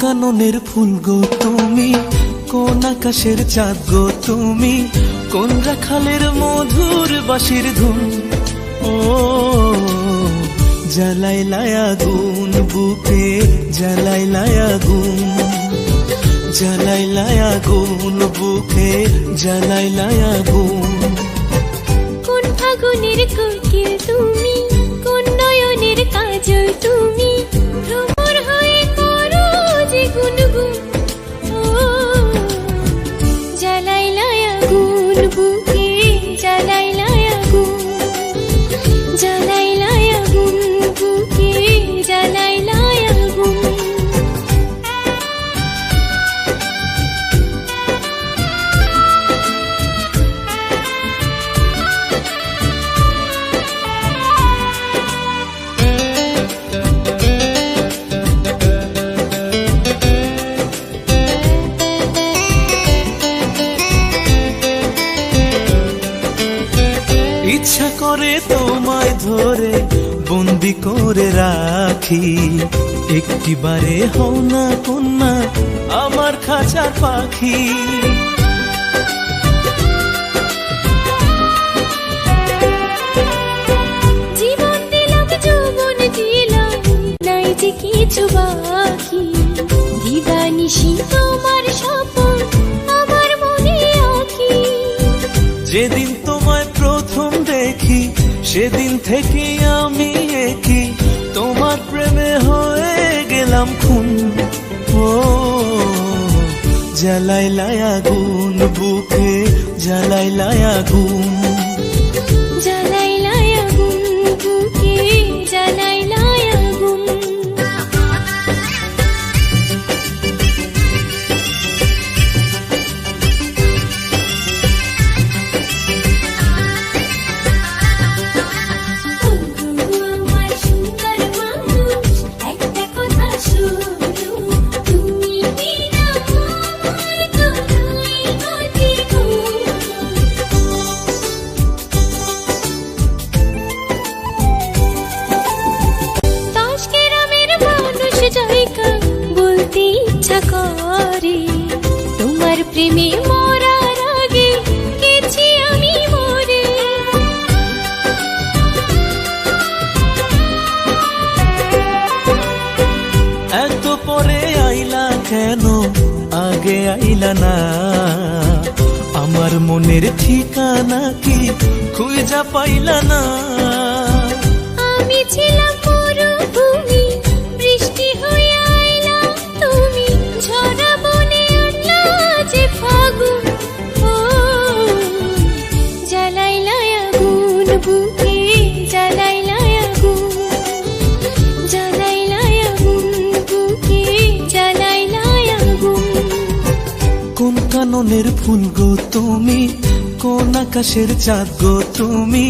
কাননের ফুল গো তুমি, কোন আকাশের চাঁদ গো তুমি, কোন রাখালের মধুর বাঁশির ধুন। ও জ্বালাইলাই আগুন বুকে, জ্বালাইলাই আগুন, জ্বালাইলাই আগুন বুকে, জ্বালাইলাই আগুন। কোন ফাগুনের কোকিল তুমি, কোন নয়নের কাজল তুমি, ভ্রমর হয়ে করো যে গুনগুন। ও জ্বালাইলাই আগুন বুকে, জ্বালাইলাই আগুন, জ্বালাইলাই আগুন বুকে, জ্বালাইলাই আগুন। ইচ্ছা করে তোমায় ধরে বন্দি করে রাখি, একটিবারে হও না কন্যা আমার খাঁচার পাখি। জীবন দিলাম যৌবন দিলাম, নাই যে কিছু বাকি, দিবানিশি তোমার স্বপন আমার মনে আঁকি। যেদিন তোমায় প্রথম দেখি সেদিন থেকে আমি একই, তোমার প্রেমে হয়ে গেলাম খুন। ও জ্বালাইলাই আগুন বুকে, জ্বালাইলাই আগুন, জ্বালাইলাই আগুন বুকে, জ্বালাইলাই আগুন। আমার সুন্দর মানুষ একটা কথা শুনো, তুমি বিনা আমার কোনোই গতি গো। দশ গ্রামের মানুষ জয়কা বলতে ইচ্ছা করে, তোমার প্রেমে মরার আগে গেছি আমি মরে। এত পরে আইলা কেন, আগে আইলা না? আমার মনের ঠিকানা কি খুঁজা পাইলা না? আমি ছিলাম মরুভূমি, বৃষ্টি হয়ে আইলা তুমি, ঝরা বনে আনলা যে ফাগুন। ও জ্বালাইলাই আগুন বুকে, জ্বালাইলাই আগুন, জ্বালাইলাই আগুন বুকে, জ্বালাইলাই আগুন। কোন কাননের ফুল গো তুমি, কোন আকাশের চাঁদ গো তুমি,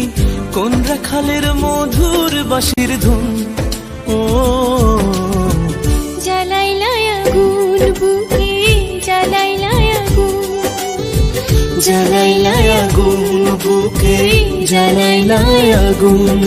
কোন রাখালের মধুর বাঁশির ধুন। ও জ্বালাইলাই আগুন বুকে, জ্বালাইলাই আগুন, জ্বালাইলাই আগুন বুকে, জ্বালাইলাই আগুন।